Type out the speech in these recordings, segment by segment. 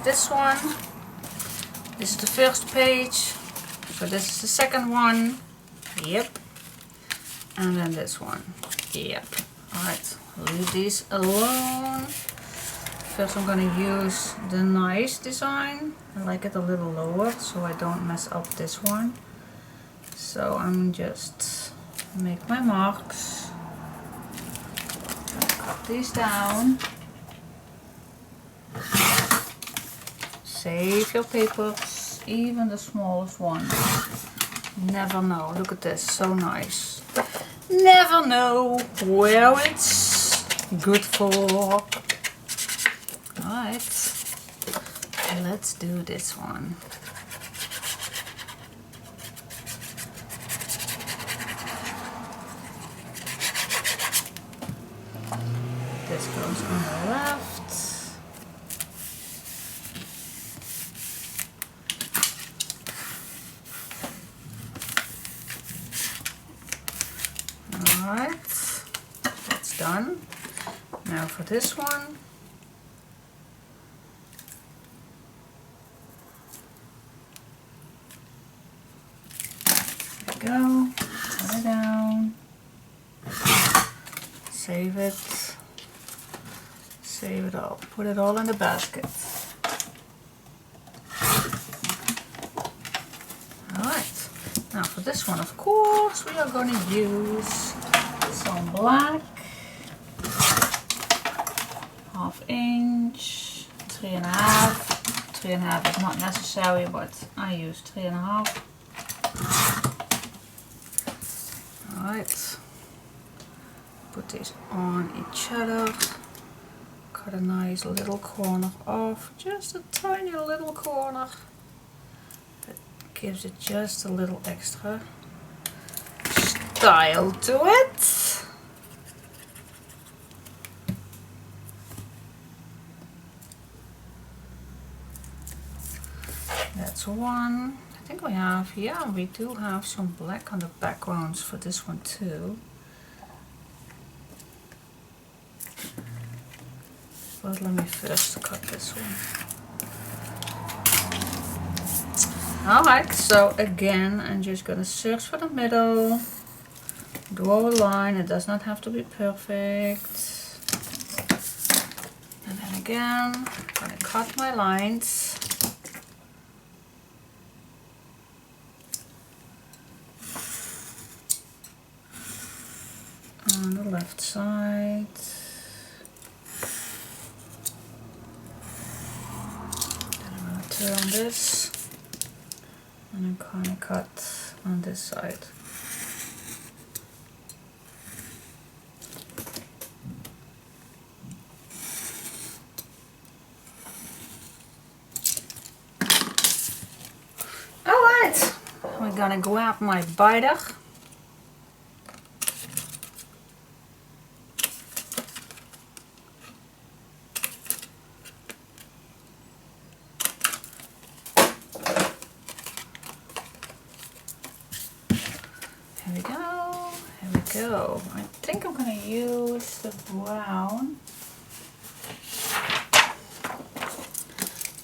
this one. This is the first page. So this is the second one. Yep. And then this one. Yep. Alright, leave these alone. First I'm gonna use the nice design. I like it a little lower so I don't mess up this one. So I'm just make my marks. Cut these down. Save your papers, even the smallest one. Never know. Look at this, so nice. Never know where it's good for. Alright, let's do this one. This goes on the left. Alright, that's done. Now for this one. There we go. Put it down. Save it. Save it all. Put it all in the basket. Alright. Now for this one, of course, we are going to use some black. 1/2 inch. 3.5. 3.5 is not necessary, but I use 3.5. Alright. Put these on each other. Cut a nice little corner off. Just a tiny little corner. That gives it just a little extra style to it. That's one. I think we have, yeah, we do have some black on the backgrounds for this one too. But let me first cut this one. Alright, so again, I'm just gonna search for the middle. Draw a line, it does not have to be perfect. And then again, I'm gonna cut my lines. On the left side. Then I'm going to turn this and I'm going to cut on this side. Alright, we're going to grab my biter. Go. I think I'm going to use the brown.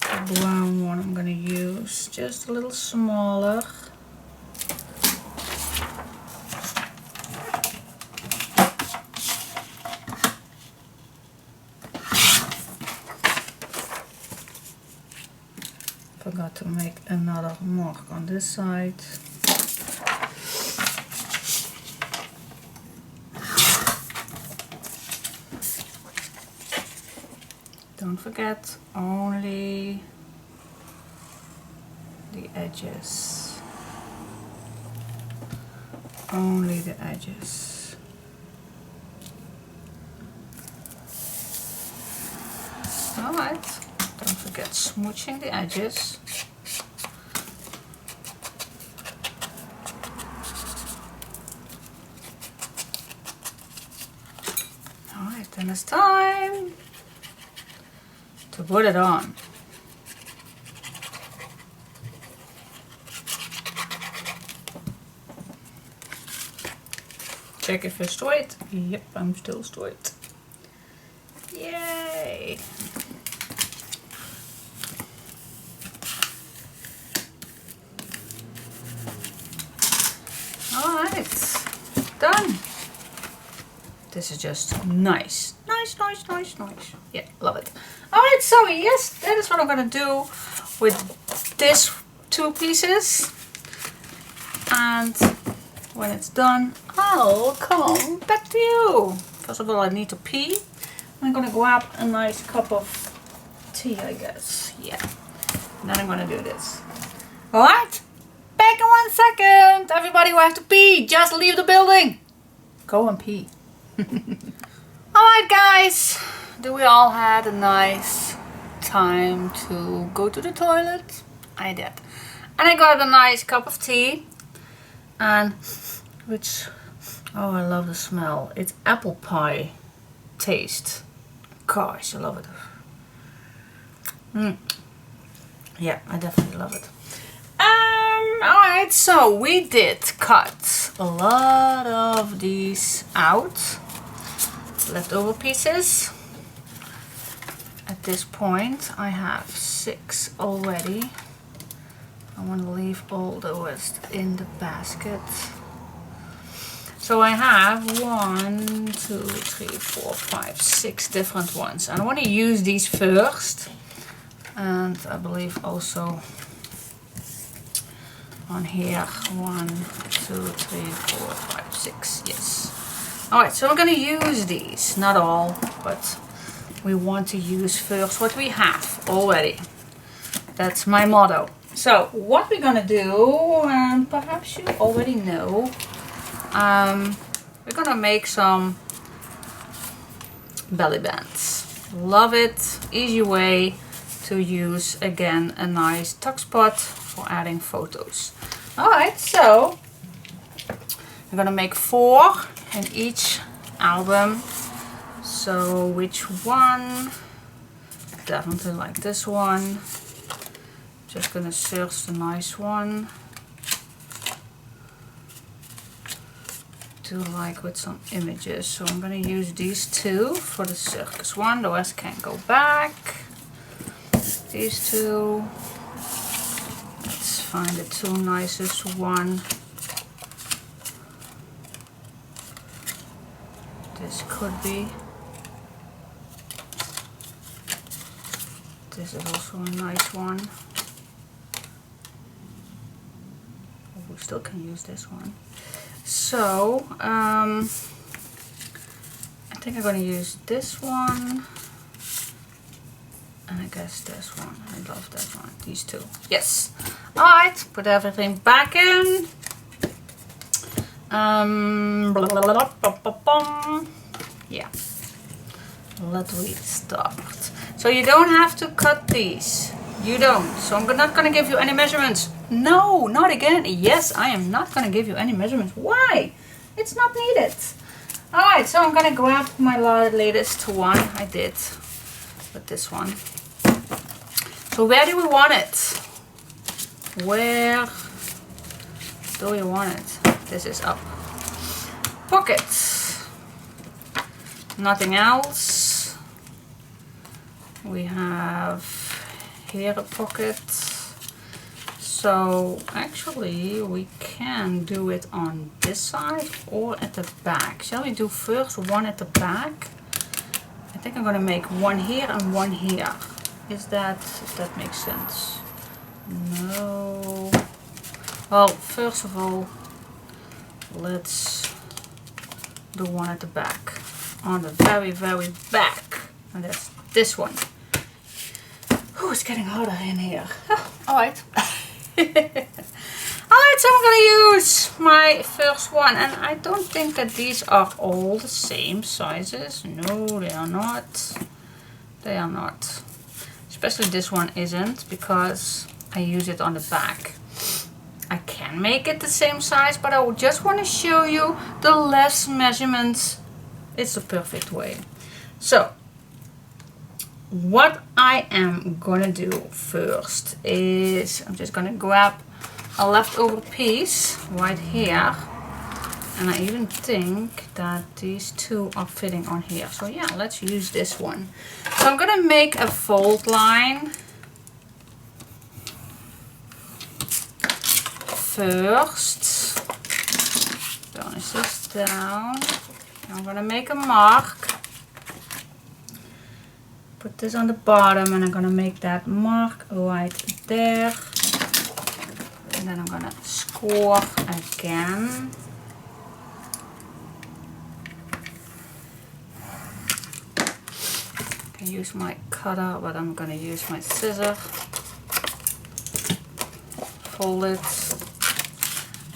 The brown one I'm going to use just a little smaller. Forgot to make another mark on this side. Don't forget, only the edges. Only the edges. Alright, don't forget smooching the edges. Alright, then it's time to put it on. Check if you're straight. Yep, I'm still straight. Yay! this is just nice. Nice. Yeah, love it. Alright, so yes, that is what I'm gonna do with this 2 pieces. And when it's done, I'll come back to you. First of all, I need to pee. I'm gonna grab a nice cup of tea, I guess. Yeah. And then I'm gonna do this. Alright? Back in 1 second. Everybody who has to pee, just leave the building. Go and pee. Alright guys, do we all had a nice time to go to the toilet? I did. And I got a nice cup of tea. And which, oh, I love the smell. It's apple pie taste. Gosh, I love it. Yeah, I definitely love it. Alright, so we did cut a lot of these out. Leftover pieces. At this point, I have 6 already. I want to leave all the rest in the basket. So I have 1, 2, 3, 4, 5, 6 different ones. And I want to use these first. And I believe also on here 1, 2, 3, 4, 5, 6. Yes. Alright, so I'm going to use these. Not all, but we want to use first what we have already. That's my motto. So what we're gonna do, and perhaps you already know, we're gonna make some belly bands. Love it. Easy way to use again a nice tuck spot for adding photos. Alright, so I'm gonna make 4 in each album. So which one? Definitely like this one. Just gonna search the nice one. Do like with some images. So I'm gonna use these 2 for the circus one. The rest can go back. These 2. Let's find the 2 nicest one. This could be. This is also a nice one. We still can use this one. So I think I'm going to use this one, and I guess this one. I love that one. These 2. Yes. Alright, put everything back in. Yeah. Let me start. So you don't have to cut these. You don't. So I'm not going to give you any measurements. No, not again. Yes, I am not going to give you any measurements. Why? It's not needed. Alright, so I'm going to grab my latest one. I did with this one. So where do we want it? Where do we want it? This is up. Pockets. Nothing else. We have here a pocket. So actually we can do it on this side or at the back. Shall we do first one at the back? I think I'm gonna make one here and one here. Is that, if that makes sense? No. Well, first of all, let's do one at the back. On the very, very back. And that's this one. Oh, it's getting hotter in here. Alright. Alright, so I'm gonna use my first one, and I don't think that these are all the same sizes. No, they are not. They are not. Especially this one isn't, because I use it on the back. I can make it the same size, but I just want to show you the less measurements. It's the perfect way. So what I am gonna do first is I'm just gonna grab a leftover piece right here, and I even think that these 2 are fitting on here. So yeah, let's use this one. So I'm gonna make a fold line first. Burnish this down. I'm gonna make a mark. Put this on the bottom and I'm gonna make that mark right there. And then I'm gonna score again. I can use my cutter, but I'm gonna use my scissor. Fold it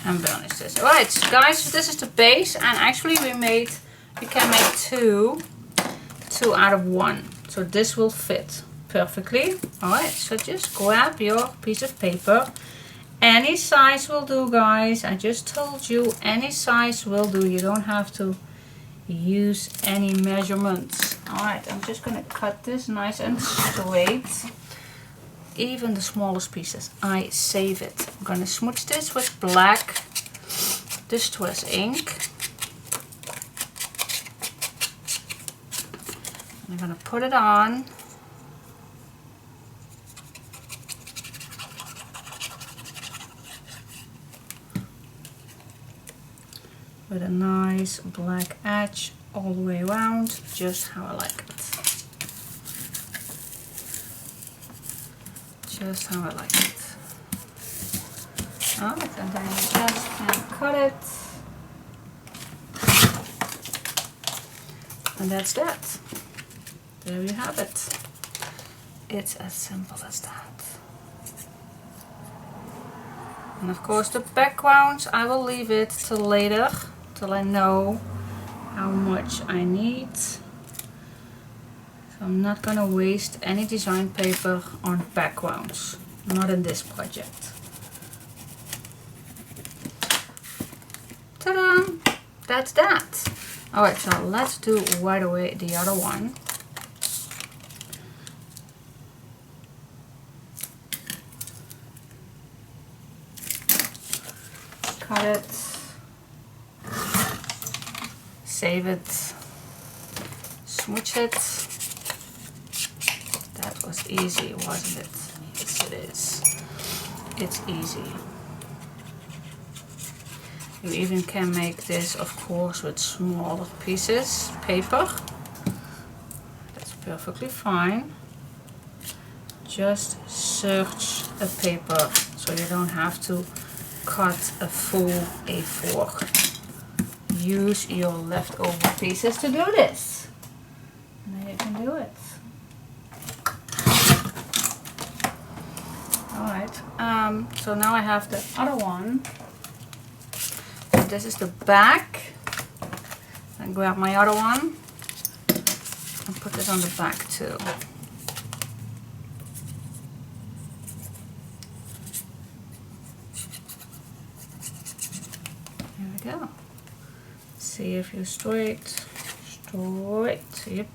and burnish this. Alright guys, this is the base, and actually we can make two out of one. So this will fit perfectly. Alright, so just grab your piece of paper. Any size will do, guys. I just told you any size will do. You don't have to use any measurements. Alright, I'm just gonna cut this nice and straight. Even the smallest pieces, I save it. I'm gonna smudge this with black distress ink. I'm gonna put it on. With a nice black edge all the way around, just how I like it. Just how I like it. Alright, and then you just can cut it. And that's that. There you have it. It's as simple as that. And of course the background, I will leave it till later, till I know how much I need. So I'm not gonna waste any design paper on backgrounds. Not in this project. Ta-da! That's that. Alright, so let's do right away the other one. Cut it. Save it. Smooch it. That was easy, wasn't it? Yes, it is. It's easy. You even can make this, of course, with smaller pieces, paper. That's perfectly fine. Just search a paper so you don't have to cut a full A4. Use your leftover pieces to do this. And then you can do it. Alright, so now I have the other one. This is the back. And grab my other one and put this on the back too. Here we go. See if you're straight. Yep.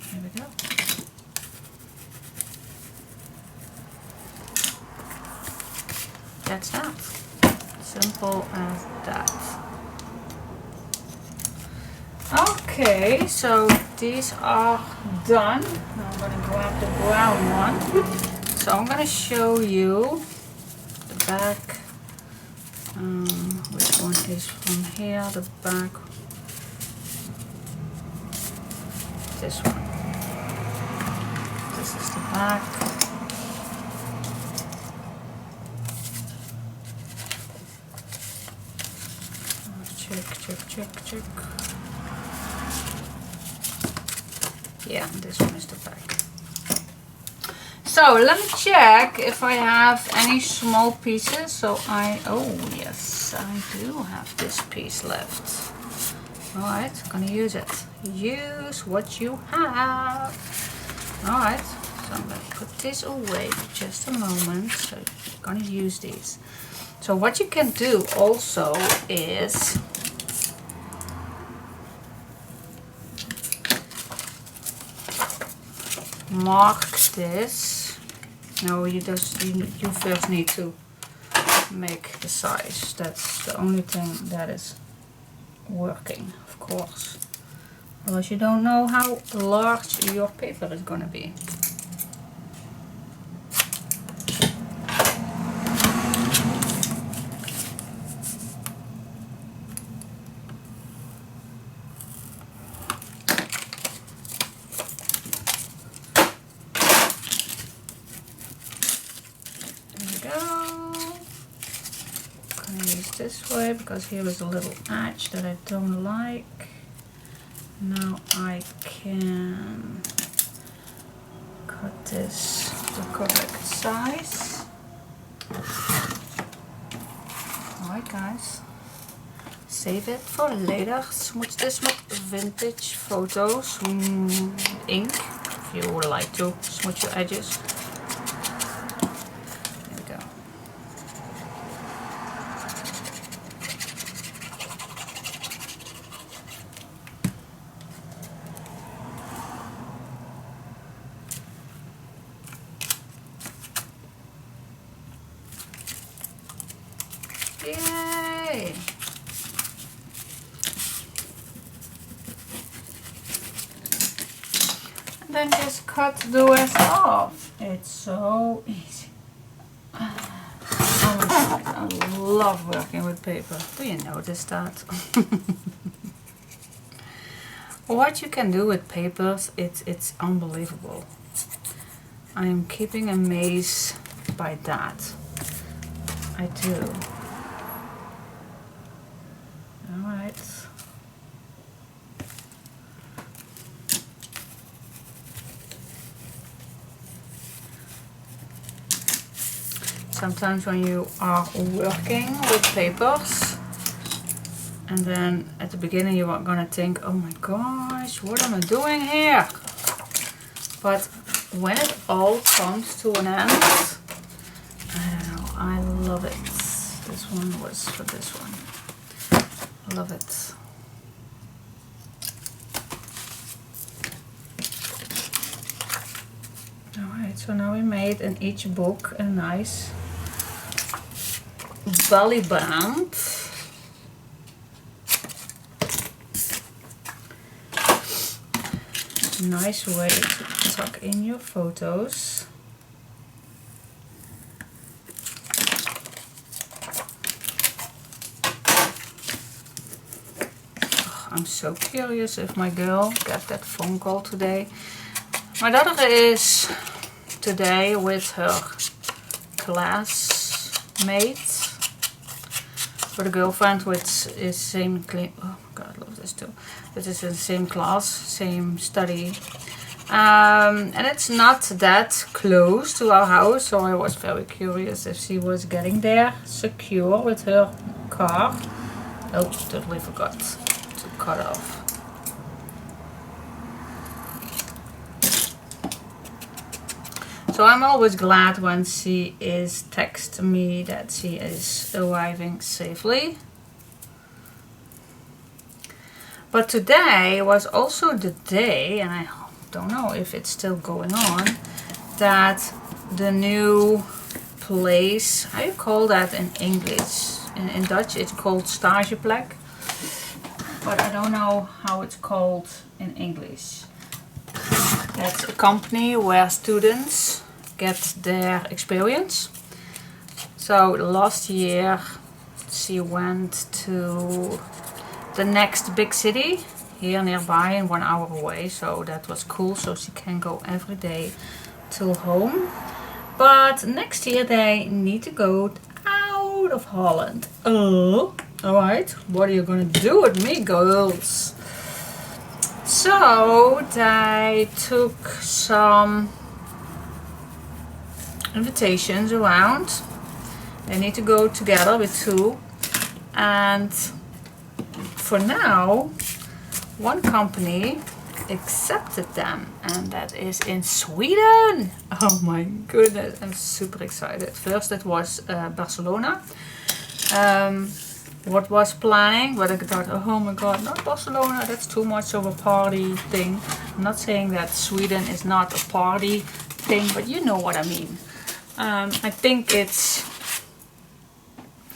Here we go. That's that. Simple as that. Okay, so these are done. Now I'm going to grab the brown one. So I'm going to show you the back. Which one is from here? The back. This one. This is the back. Check. Yeah, this one is the back. So let me check if I have any small pieces. So oh yes, I do have this piece left. Alright, I'm gonna use it. Use what you have. Alright, so I'm gonna put this away for just a moment. So I'm gonna use these. So what you can do also is mark this. No, you first need to make the size. That's the only thing that is working, of course. Otherwise you don't know how large your paper is going to be. this way because here is a little edge that I don't like. Now I can cut this the correct size. Alright guys, save it for later. Smoets this met vintage photos, ink, if you would like to smooth your edges. There we go. Yay! And then just cut the rest off. It's so easy. Oh, I love working with paper. Do you notice that? What you can do with papers, it's unbelievable. I am keeping amazed by that. I do. Alright. Sometimes when you are working with papers, and then at the beginning you are gonna think, oh my gosh, what am I doing here? But when it all comes to an end, I don't know, I love it. This one was for this one. I love it. Alright, so now we made in each book a nice belly band. Nice way to tuck in your photos. I'm so curious if my girl got that phone call today. My daughter is today with her classmate, for the girlfriend which is same oh my god, I love this too. It is in the same class, same study. And it's not that close to our house, so I was very curious if she was getting there secure with her car. Oh, totally forgot to cut off. So I'm always glad when she is texting me that she is arriving safely. But today was also the day, and I don't know if it's still going on, that the new place, how you call that in English? In Dutch it's called stageplek, but I don't know how it's called in English. That's a company where students get their experience. So last year she went to the next big city here nearby and 1 hour away, so that was cool, so she can go every day till home. But next year they need to go out of Holland. Oh, alright, what are you gonna do with me, girls? So they took some invitations around. They need to go together with 2, and for now one company accepted them, and that is in Sweden. Oh my goodness, I'm super excited. First it was Barcelona. What was planning, but I thought, oh my god, not Barcelona, that's too much of a party thing. I'm not saying that Sweden is not a party thing, but you know what I mean. I think it's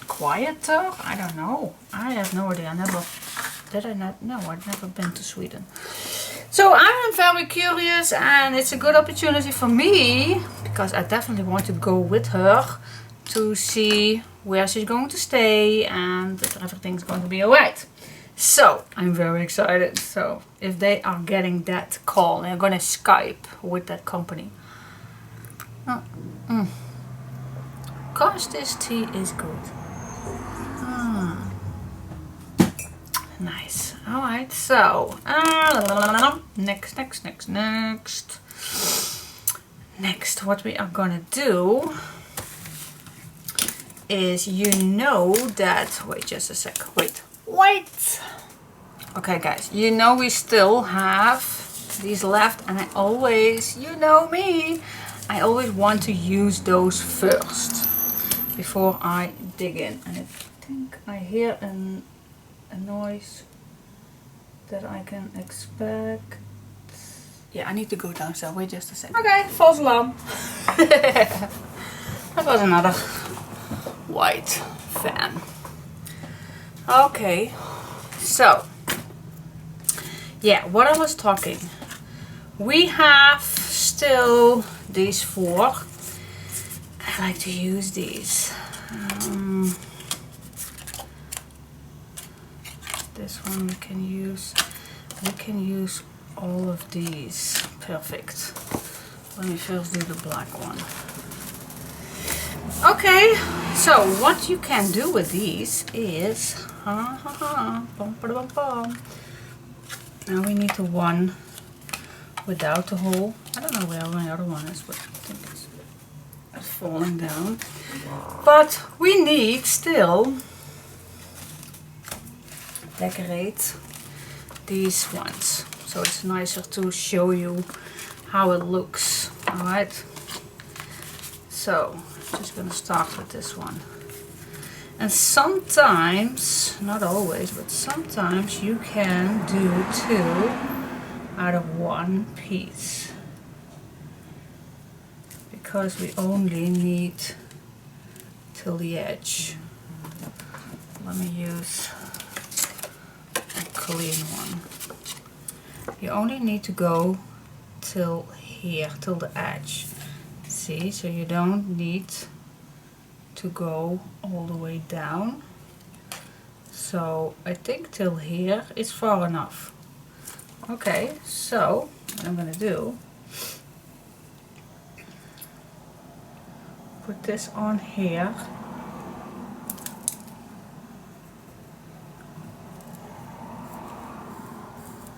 quieter, I don't know, I have no idea. I've never been to Sweden. So I'm very curious, and it's a good opportunity for me, because I definitely want to go with her to see where she's going to stay and that everything's going to be alright. So I'm very excited. So if they are getting that call, they're gonna Skype with that company. Gosh, this tea is good. Nice. Alright, so next. Next, what we are gonna do is, you know that, wait just a sec, wait. Okay guys, you know we still have these left, and I always, you know me, I always want to use those first before I dig in. And I think I hear a noise that I can expect. Yeah, I need to go downstairs. Wait just a second. Okay, false alarm. That was another white fan. Okay, so yeah, what I was talking. We have still these 4. I like to use these. This one we can use. We can use all of these. Perfect. Let me first do the black one. Okay, so what you can do with these is now we need the one without the hole. I don't know where my other one is, but I think it's falling down. But we need still decorate these ones, so it's nicer to show you how it looks. Alright, so I'm just gonna start with this one. And sometimes, not always, but sometimes you can do 2 out of 1 piece, because we only need till the edge. Let me use a clean one. You only need to go till here, till the edge. See, so you don't need to go all the way down. So I think till here is far enough. Okay, so what I'm gonna do, put this on here.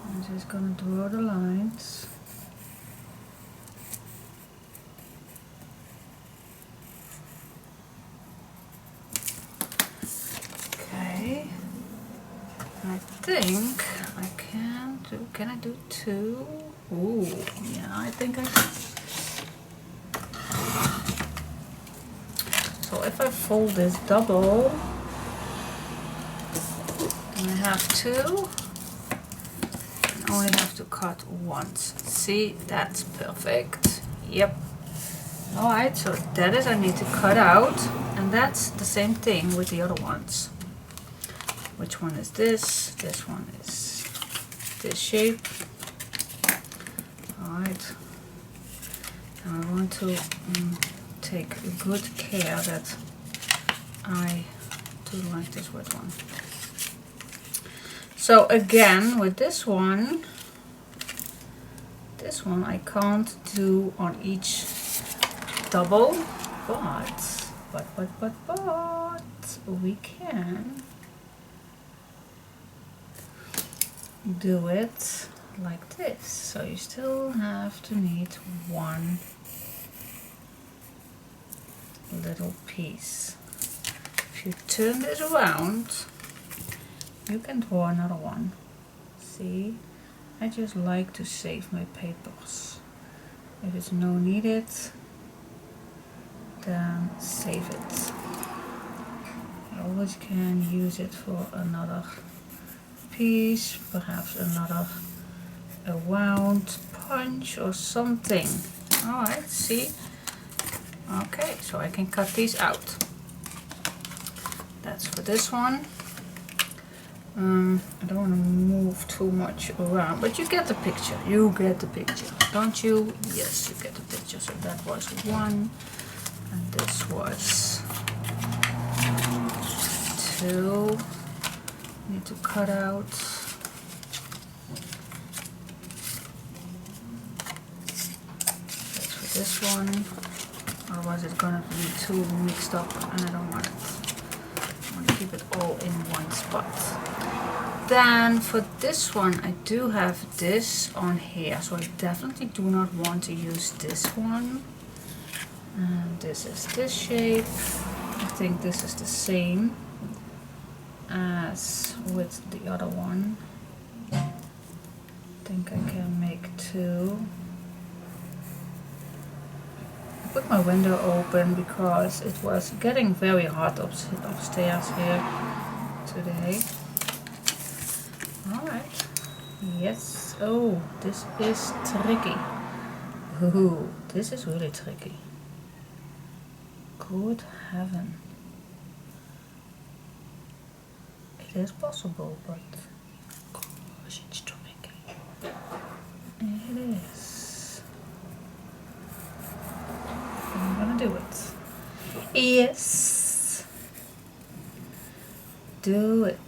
I'm just gonna draw the lines. Okay, I think I can I do 2? Ooh, yeah, I think I can. So if I fold this double, then I have 2. I only have to cut once. See, that's perfect. Yep. Alright, so that is I need to cut out, and that's the same thing with the other ones. Which one is this? This one is this shape. Alright. Now I want to take good care that I do like this wet one. So again, with this one I can't do on each double, but we can do it like this. So you still have to need 1 little piece. If you turn this around, you can draw another one. See, I just like to save my papers. If it's no needed, then save it. You always can use it for another piece, perhaps another a round punch or something. Alright, see? Okay, so I can cut these out. That's for this one. I don't want to move too much around, but you get the picture. You get the picture, don't you? Yes, you get the picture. So that was 1, and this was 2. Need to cut out. That's for this one. Otherwise it's gonna be too mixed up, and I don't want it. I want keep it all in one spot. Then for this one I do have this on here, so I definitely do not want to use this one. And this is this shape. I think this is the same as with the other one. I think I can make two. I put my window open because it was getting very hot upstairs here today. Alright. Yes. Oh, this is tricky. Ooh, this is really tricky. Good heaven. It is possible, but gosh, it's tricky. It is. I'm gonna do it. Yes. Do it.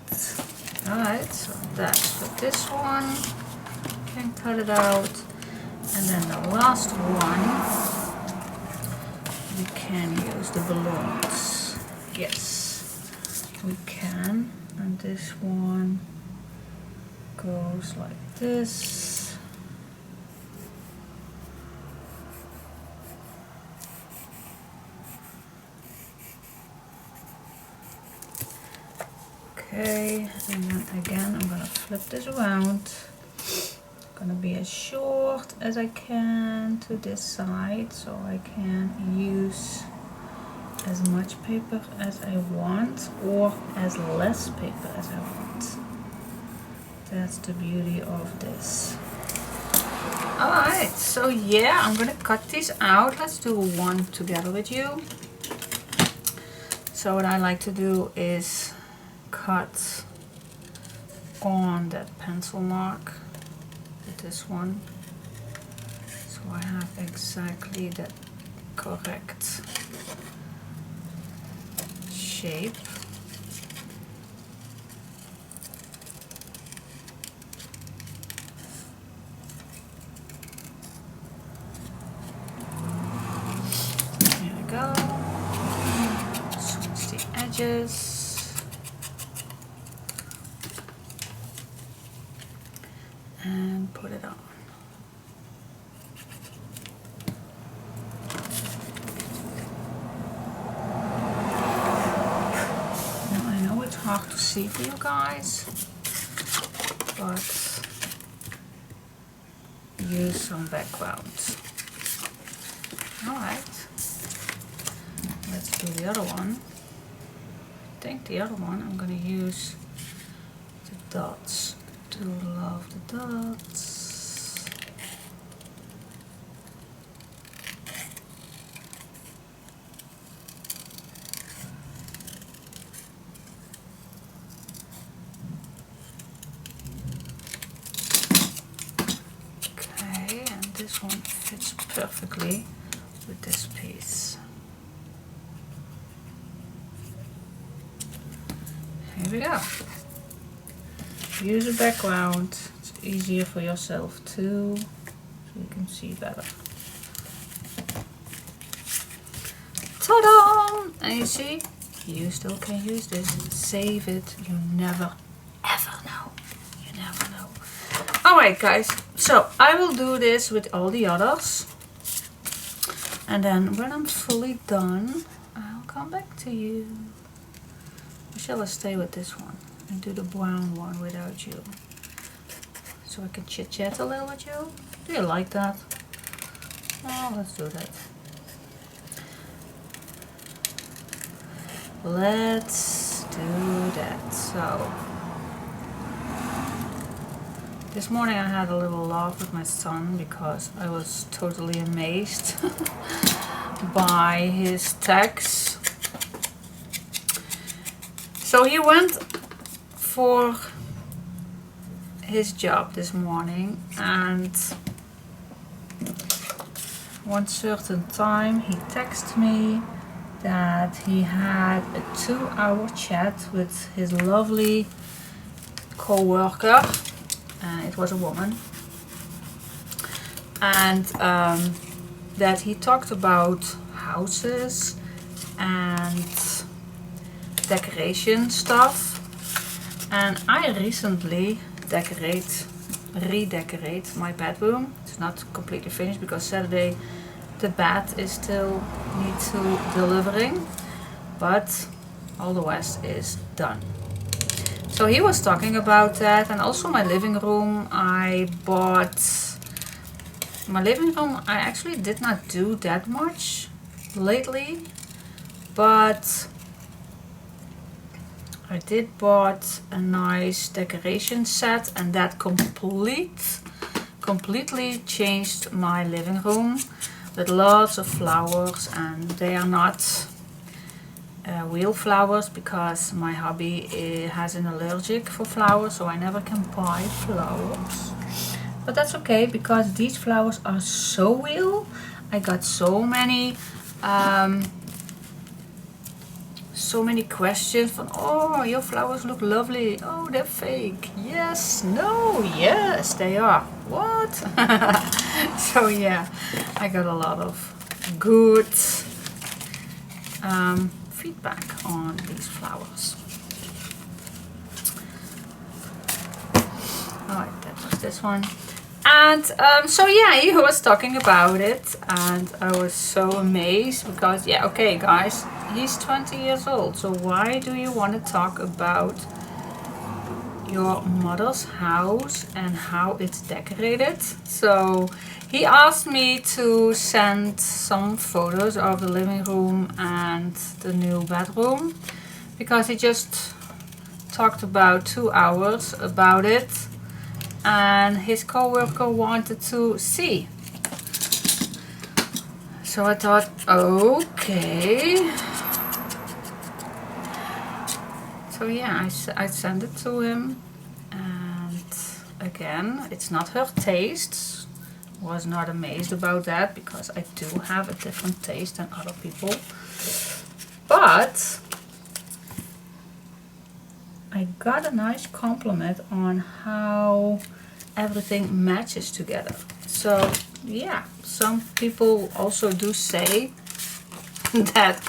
Alright, so that's for this one. Can cut it out. And then the last one, we can use the balloons. Yes, we can. And this one goes like this. Okay, and then again I'm gonna flip this around. Gonna be as short as I can to this side, so I can use as much paper as I want or as less paper as I want. That's the beauty of this. Alright, so yeah, I'm gonna cut these out. Let's do one together with you. So what I like to do is cut on that pencil mark with this one, so I have exactly the correct shape. There we go. Switch the edges. And put it on. Now I know it's hard to see for you guys, but use some background. Alright, let's do the other one. I think the other one I'm going to use the dots. Do love the dots. Okay, and this one fits perfectly with this piece. Here we go. Use a background, it's easier for yourself too, so you can see better. Ta-da! And you see, you still can use this. Save it, you never ever know. You never know. Alright guys, so I will do this with all the others. And then when I'm fully done, I'll come back to you. Or shall I stay with this one and do the brown one without you? So I can chit chat a little with you? Do you like that? Oh, let's do that. Let's do that. So, this morning I had a little laugh with my son because I was totally amazed by his text. So he went for his job this morning, and one certain time he texted me that he had a 2-hour chat with his lovely co-worker, and it was a woman, and that he talked about houses and decoration stuff. And I recently redecorate my bedroom. It's not completely finished because Saturday the bed is still need to delivering, but all the rest is done. So he was talking about that, and also my living room. I bought my living room. I actually did not do that much lately, but I did bought a nice decoration set, and that completely changed my living room with lots of flowers, and they are not real flowers because my hubby has an allergic for flowers, so I never can buy flowers. But that's okay because these flowers are so real. I got so many questions from, oh, your flowers look lovely. Oh, they're fake. Yes, no, yes, they are. What? So yeah, I got a lot of good feedback on these flowers. Alright, that was this one. And so yeah, he was talking about it, and I was so amazed because, yeah, okay guys, he's 20 years old, so why do you want to talk about your mother's house and how it's decorated? So he asked me to send some photos of the living room and the new bedroom because he just talked about 2 hours about it, and his co-worker wanted to see. So I thought, okay. So yeah, I sent it to him, and again, it's not her taste. Was not amazed about that because I do have a different taste than other people. But I got a nice compliment on how everything matches together. So yeah, some people also do say that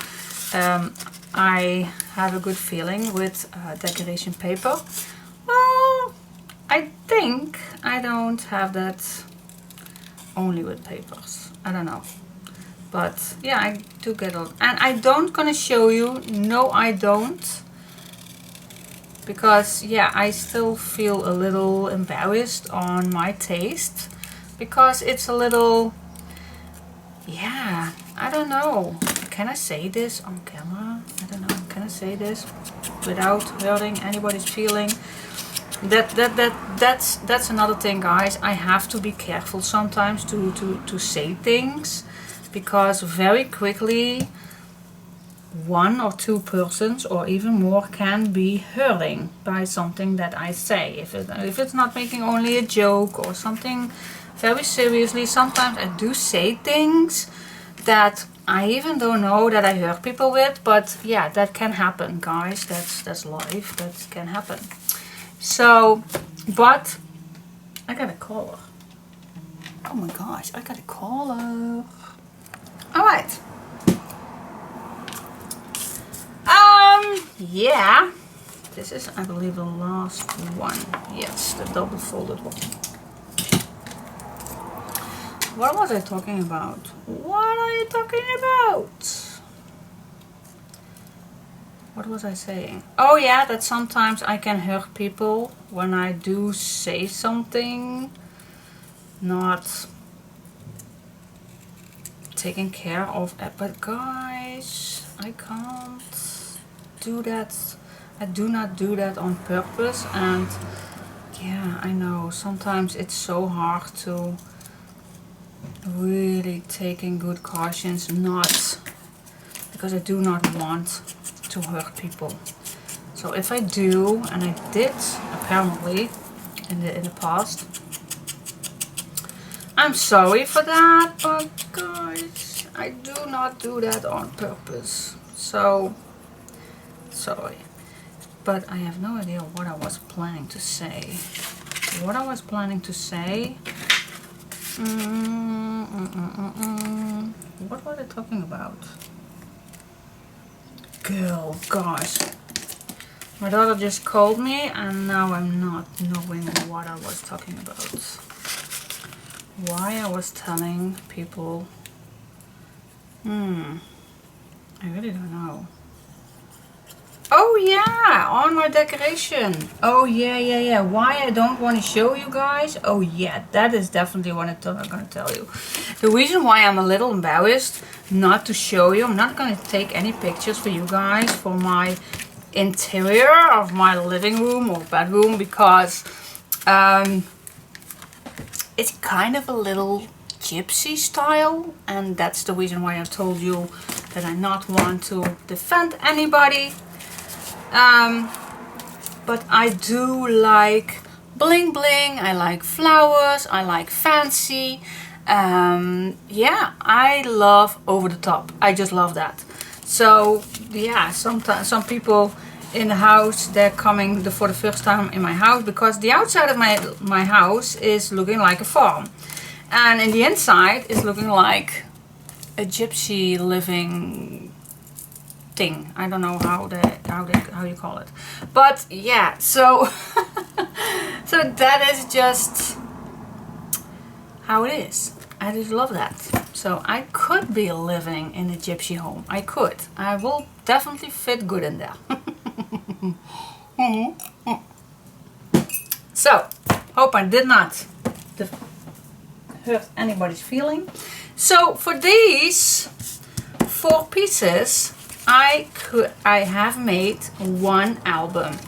I have a good feeling with decoration paper. Well, I think I don't have that only with papers. I don't know. But yeah, I do get a lot. And I don't gonna show you. No, I don't. Because yeah, I still feel a little embarrassed on my taste. Because it's a little, yeah, I don't know. Can I say this on camera? I don't know. Can I say this without hurting anybody's feeling? That's another thing, guys. I have to be careful sometimes to say things, because very quickly 1 or 2 persons or even more can be hurting by something that I say. If it's not making only a joke or something very seriously, sometimes I do say things that I even don't know that I hurt people with. But yeah, that can happen, guys. That's life. That can happen. So, but I got a caller. Oh my gosh, I got a caller. Alright. Yeah. This is, I believe, the last one. Yes, the double folded one. What was I talking about? What are you talking about? What was I saying? Oh yeah, that sometimes I can hurt people when I do say something not taking care of it. But guys, I can't do that. I do not do that on purpose. And yeah, I know sometimes it's so hard to really taking good cautions, not because I do not want to hurt people. So if I do, and I did apparently in the past, I'm sorry for that, but guys, I do not do that on purpose. So sorry, but I have no idea what I was planning to say. What I was planning to say, what was I talking about? girl, gosh. My daughter just called me and now I'm not knowing what I was talking about. Why I was telling people. I really don't know. Oh yeah, on my decoration. Oh yeah. Why I don't want to show you guys? Oh yeah, that is definitely what I'm going to tell you. The reason why I'm a little embarrassed not to show you, I'm not going to take any pictures for you guys for my interior of my living room or bedroom, because it's kind of a little gypsy style, and that's the reason why I told you that I not want to defend anybody. But I do like bling bling, I like flowers, I like fancy. Yeah, I love over the top. I just love that. So yeah, sometimes some people in the house, they're coming for the first time in my house, because the outside of my house is looking like a farm, and in the inside is looking like a gypsy living thing. I don't know how you call it, but yeah. So so that is just how it is. I just love that. So I could be living in a gypsy home. I could. I will definitely fit good in there. So hope I did not hurt anybody's feeling. So for these 4 pieces, I have made one album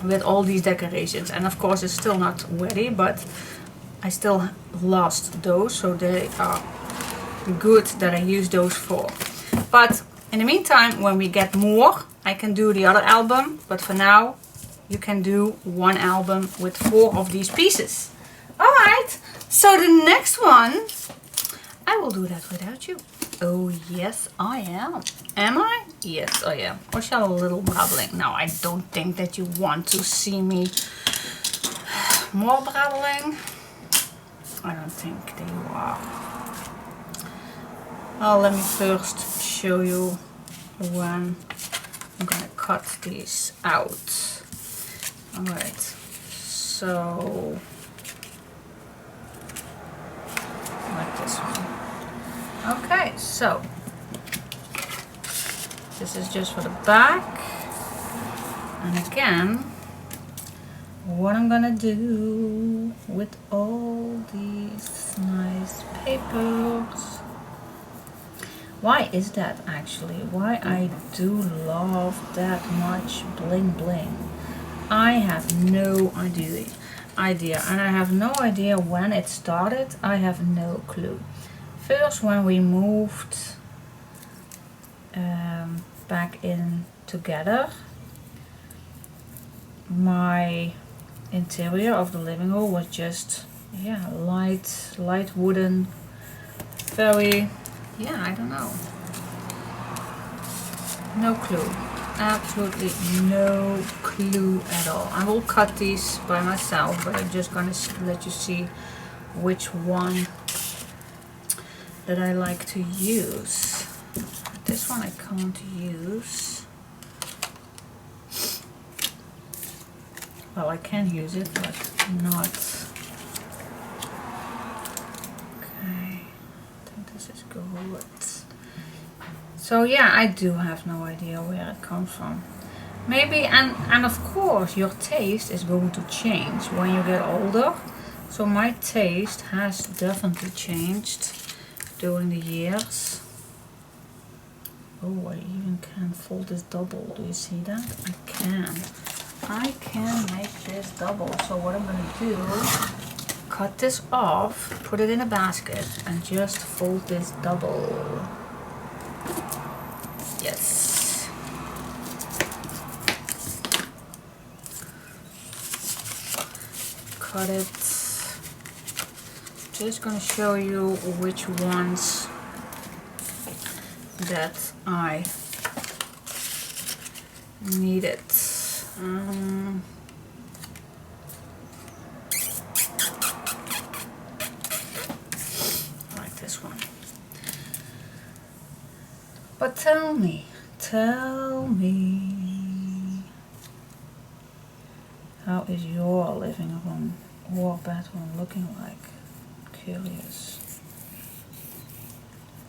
with all these decorations, and of course it's still not ready, but I still lost those, so they are good that I use those for. But in the meantime, when we get more, I can do the other album, but for now you can do one album with 4 of these pieces. Alright, so the next one, I will do that without you. Oh yes I am. Am I? Yes I am. Or shall a little babbling? No, I don't think that you want to see me more babbling. I don't think that you are. Oh, let me first show you when I'm gonna cut these out. Alright, so like this one. Okay, so this is just for the back, and again, what I'm gonna do with all these nice papers. Why is that actually? Why I do love that much bling bling? I have no idea, and I have no idea when it started. I have no clue. First, when we moved back in together, my interior of the living room was just, yeah, light wooden, very, yeah, I don't know, no clue, absolutely no clue at all. I will cut these by myself, but I'm just gonna let you see which one that I like to use. This one I can't use. Well, I can use it, but not. Okay, I think this is good. So yeah, I do have no idea where it comes from. Maybe, and of course your taste is going to change when you get older. So my taste has definitely changed during the years. Oh, I even can fold this double. Do you see that? I can make this double. So what I'm gonna do, cut this off, put it in a basket, and just fold this double. Yes. Cut it. Just gonna show you which ones that I needed. Like this one. But tell me tell me, how is your living room or bedroom looking like? Curious.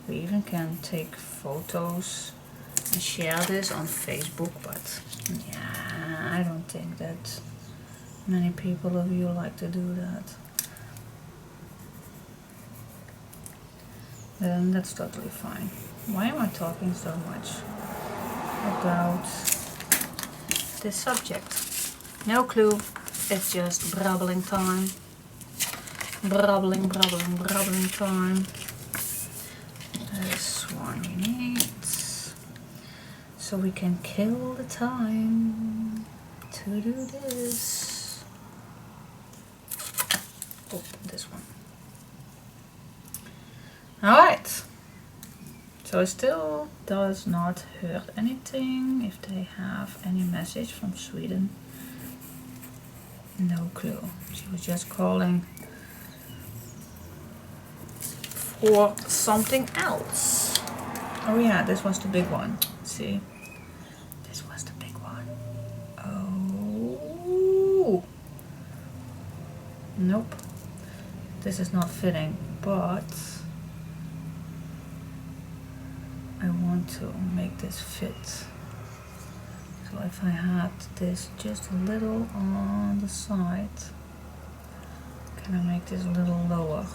We even can take photos and share this on Facebook, but yeah, I don't think that many people of you like to do that. Then that's totally fine. Why am I talking so much about this subject? No clue. It's just brabbling time. Brabbling time. This one we need. So we can kill the time to do this. Oh, this one. Alright. So it still does not hurt anything if they have any message from Sweden. No clue. She was just calling for something else. Oh yeah, this was the big one. See? This was the big one. Oh. Nope. This is not fitting, but I want to make this fit. So if I had this just a little on the side, can I make this a little lower?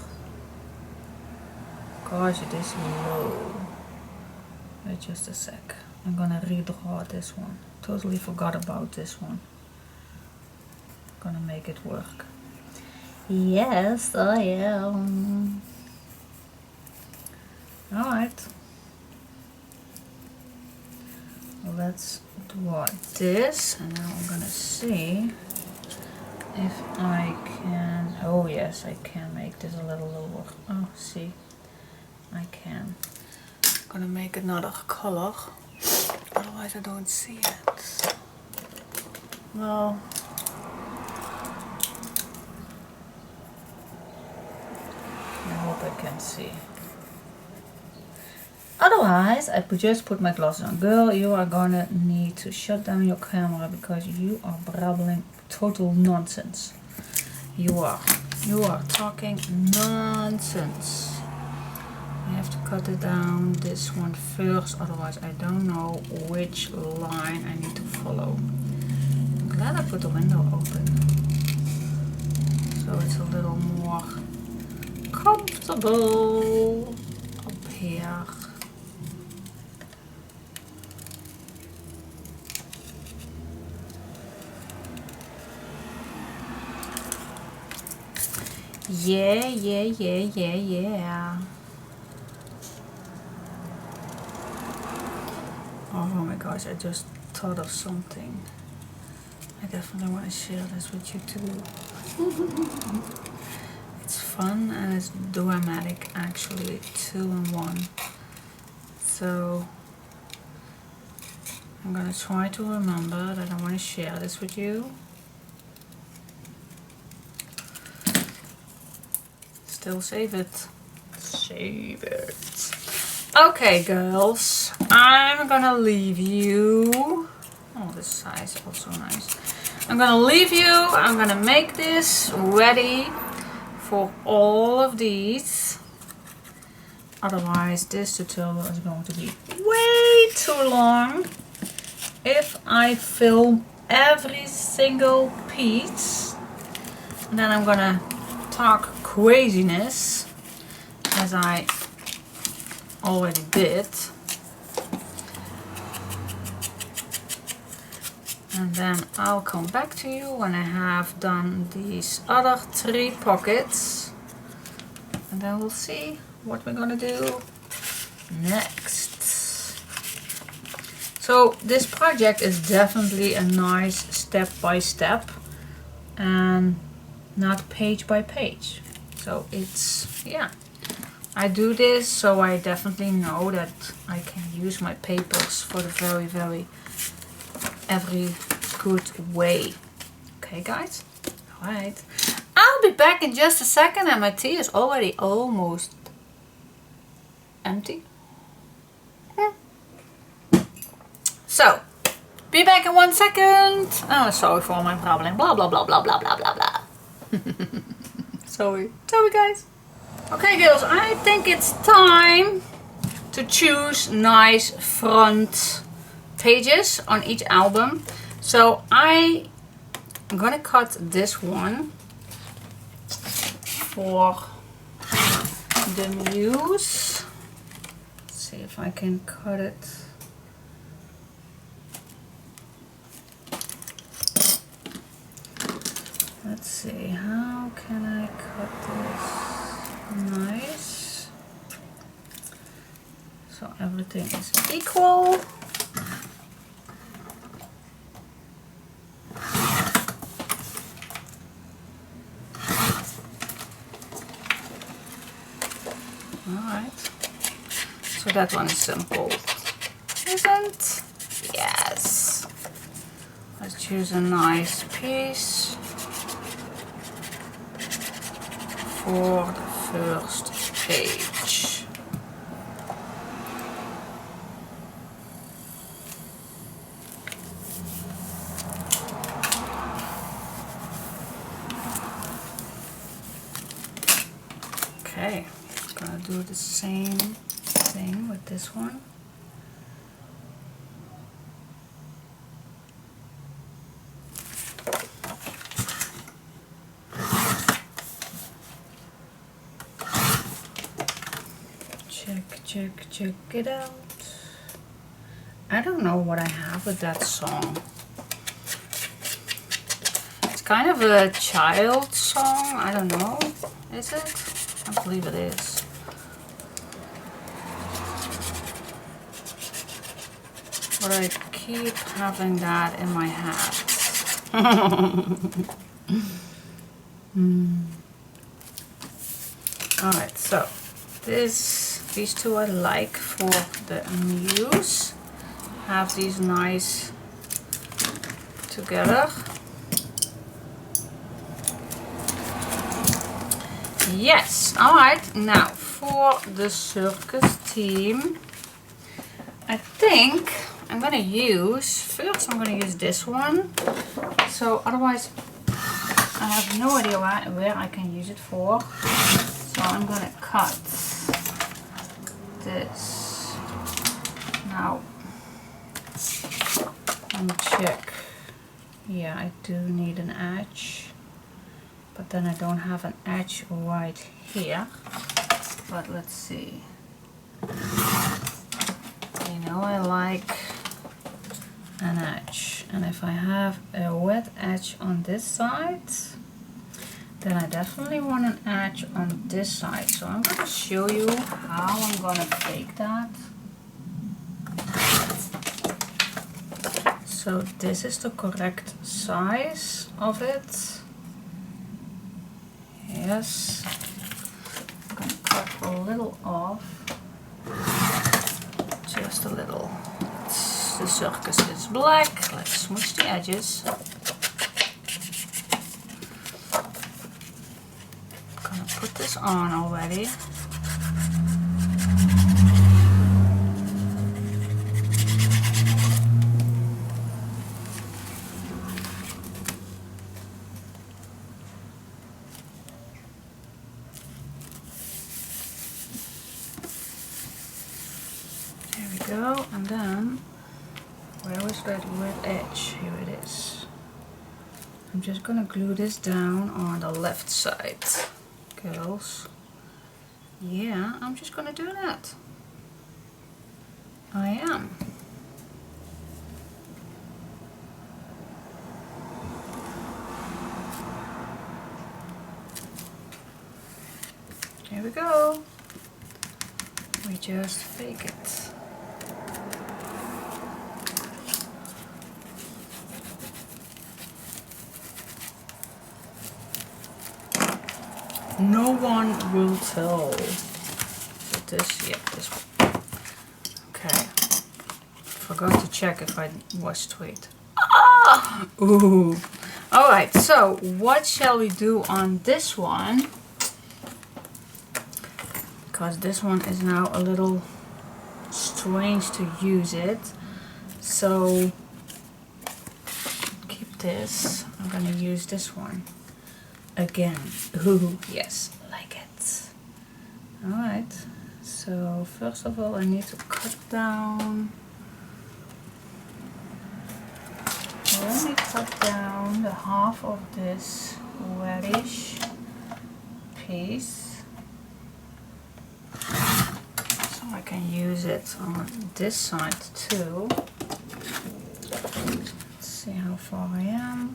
Gosh, it is low. Wait just a sec. I'm gonna redraw this one. Totally forgot about this one. Gonna make it work. Yes, I am. Alright. Let's draw this, and now I'm gonna see if I can. Oh yes, I can make this a little lower. Oh, see, I can. I'm gonna make another color, otherwise I don't see it. Well, I hope I can see. Otherwise, I just put my glasses on. Girl, you are gonna need to shut down your camera because you are brabbling total nonsense. You are talking nonsense. I have to cut it down this one first, otherwise I don't know which line I need to follow. I'm glad I put the window open, so it's a little more comfortable up here. Yeah. Oh my gosh, I just thought of something. I definitely want to share this with you too. It's fun and it's dramatic, actually, 2 in 1. So I'm gonna try to remember that I want to share this with you. Still save it. Save it. Okay, girls, I'm gonna leave you. Oh, this size is also nice. I'm gonna leave you. I'm gonna make this ready for all of these. Otherwise, this tutorial is going to be way too long. If I film every single piece, then I'm gonna talk craziness as I already did, and then I'll come back to you when I have done these other 3 pockets, and then we'll see what we're gonna do next. So this project is definitely a nice step-by-step and not page by page. So it's, yeah, I do this so I definitely know that I can use my papers for the very every good way. Okay, guys? Alright. I'll be back in just a second, and my tea is already almost empty. So, be back in 1 second. Oh, sorry for my problem. Blah, blah, blah, blah, blah, blah, blah, blah. Sorry. Sorry, guys. Okay, girls, I think it's time to choose nice front pages on each album. So I'm gonna cut this one for the Muse. Let's see if I can cut it. Let's see, how can I cut this nice so everything is equal? Alright, so that one is simple, isn't? Yes. Let's choose a nice piece for the first page. Okay, gonna do the same thing with this one. Check it out. I don't know what I have with that song. It's kind of a child song. I don't know. Is it? I believe it is. But I keep having that in my head. Alright, so these two I like for the Muse. Have these nice together. Yes, alright, now for the circus team, I think I'm gonna use, first I'm gonna use this one. So otherwise I have no idea where I can use it for. So I'm gonna cut this. Now, let me check. Yeah, I do need an edge, but then I don't have an edge right here. But let's see. You know, I like an edge, and if I have a wet edge on this side, then I definitely want an edge on this side. So I'm going to show you how I'm going to fake that. So this is the correct size of it. Yes. I'm going to cut a little off. Just a little. The circus is black. Let's smoosh the edges. Put this on already. There we go, and then where was that wet edge? Here it is. I'm just gonna glue this down on the left side. Girls, yeah, I'm just gonna do that. I am. Here we go. We just fake it. No one will tell. So this, yeah, this one. Okay. Forgot to check if I washed it. Ah! Ooh. Alright, so what shall we do on this one? Because this one is now a little strange to use it. So keep this. I'm gonna use this one again. Ooh, yes, like it. Alright, so first of all I need to cut down. Let me cut down the half of this reddish piece so I can use it on this side too. Let's see how far I am.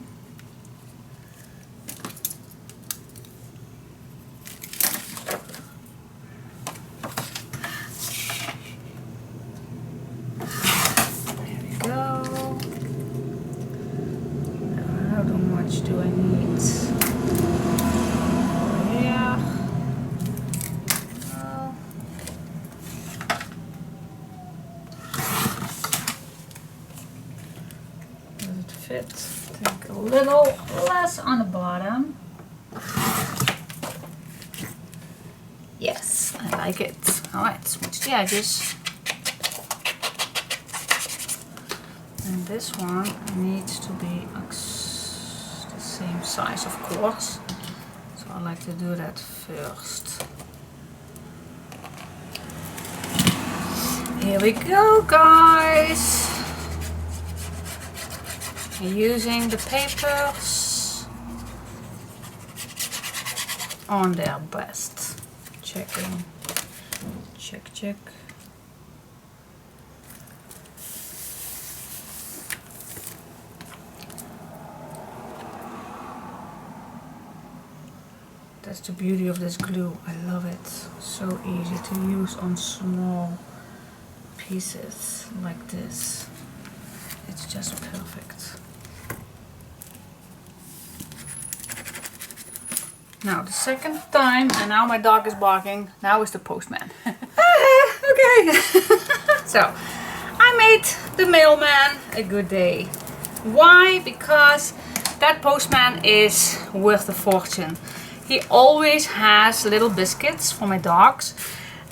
There we go. Now how much do I need? Here. Does it fit? Take a little less on the bottom. Yes, I like it. Alright, switch the edges. And this one needs to be the same size, of course. So I like to do that first. Here we go, guys. Using the papers on their best. Checking. Check, check. That's the beauty of this glue. I love it. So easy to use on small pieces like this. It's just perfect. Now the second time, and now my dog is barking, now is the postman. Okay. So, I made the mailman a good day. Why? Because that postman is worth a fortune. He always has little biscuits for my dogs.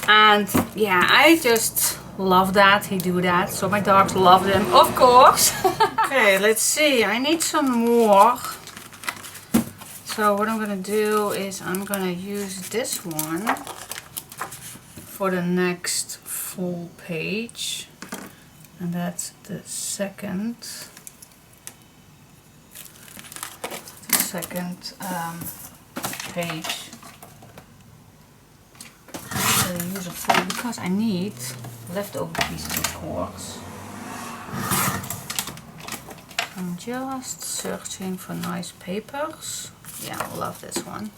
And yeah, I just love that he do that. So my dogs love them, of course. Okay, let's see. I need some more. So what I'm gonna do is I'm gonna use this one for the next full page. And that's the second page. I'm gonna use a full because I need leftover pieces, of course. I'm just searching for nice papers. Yeah, I love this one.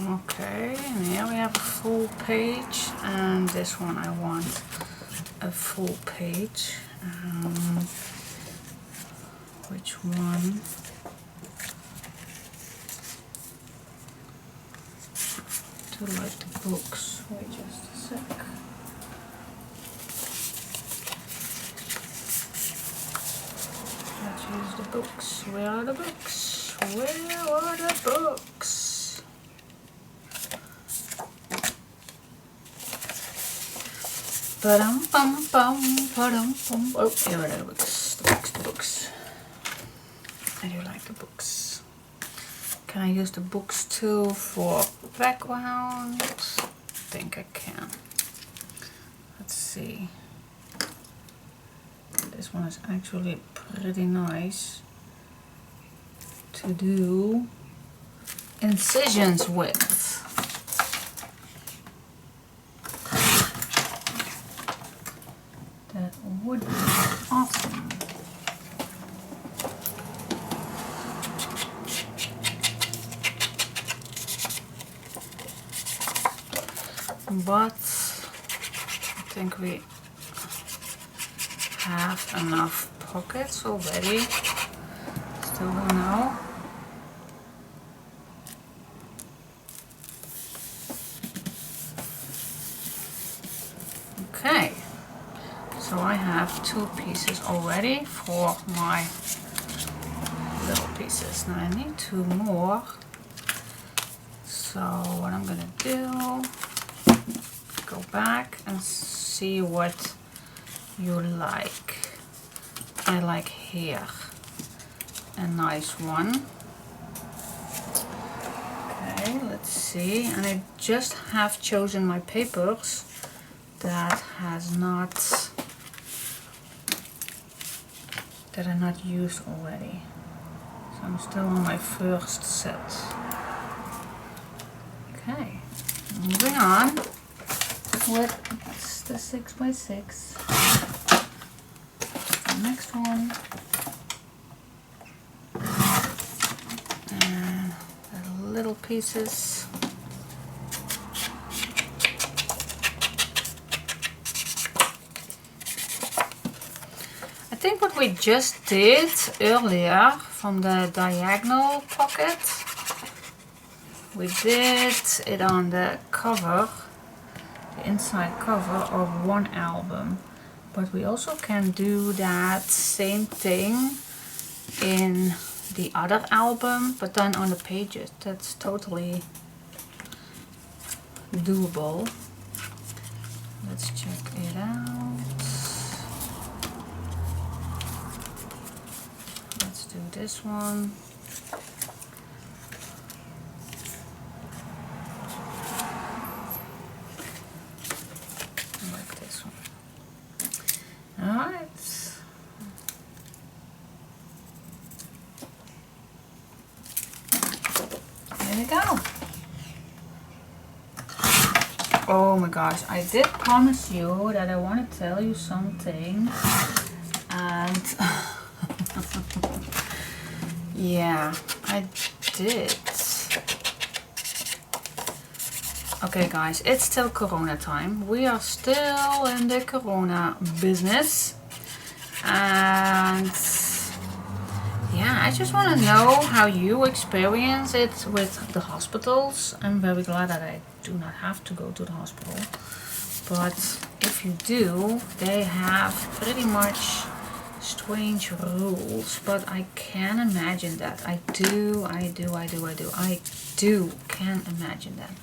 Okay, and here we have a full page, and this one I want a full page. Which one? To like the books. Wait just a sec. Let's use the books. Where are the books? Where are the books? Ba-dum bum bum ba-dum bum. Oh, here are the books. The books. I do like the books. Can I use the books too for background? I think I can. Let's see. This one is actually pretty nice to do incisions with. That would be awesome. But I think we have enough pockets already. Still don't know. 2 pieces already for my little pieces. Now I need 2 more. So what I'm gonna do, go back and see what you like. I like here a nice one. Okay, let's see. And I just have chosen my papers that are not used already. So I'm still on my first set. Okay, moving on with the 6x6. The next one. And the little pieces. I think what we just did earlier from the diagonal pocket, we did it on the cover, the inside cover of one album, but we also can do that same thing in the other album, but then on the pages. That's totally doable. Let's check it out. Let's do this one. Like this one. Alright. There we go. Oh my gosh, I did promise you that I want to tell you something, and yeah, I did. Okay guys, it's still Corona time. We are still in the Corona business, and yeah, I just want to know how you experience it with the hospitals. I'm very glad that I do not have to go to the hospital, but if you do, they have pretty much strange rules, but I can imagine that. I do can imagine that.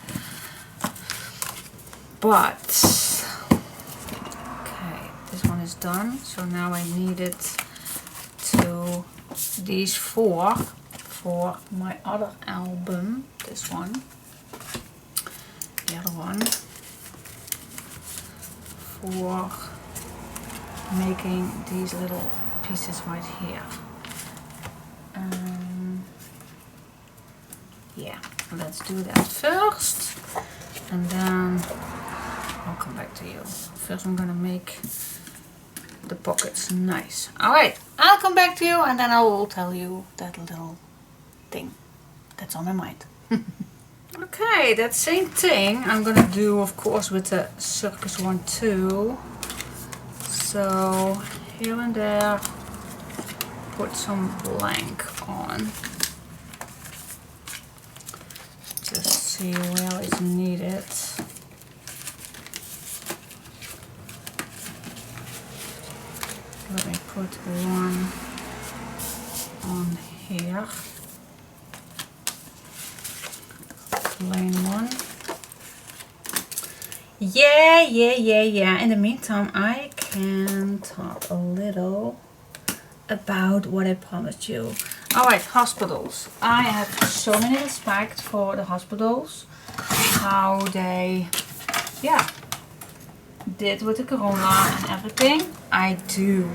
But okay, this one is done, so now I need it to these 4 for my other album. This one, the other one, for making these little pieces right here. Yeah, let's do that first, and then I'll come back to you. First I'm gonna make the pockets nice. Alright, I'll come back to you and then I will tell you that little thing that's on my mind. Okay, that same thing I'm gonna do, of course, with the circus one too. So here and there, put some blank on. Just see where it's needed. Let me put one on here. Plain one. Yeah. In the meantime, I can talk a little about what I promised you. Alright, hospitals. I have so many respect for the hospitals. How they, did with the corona and everything. I do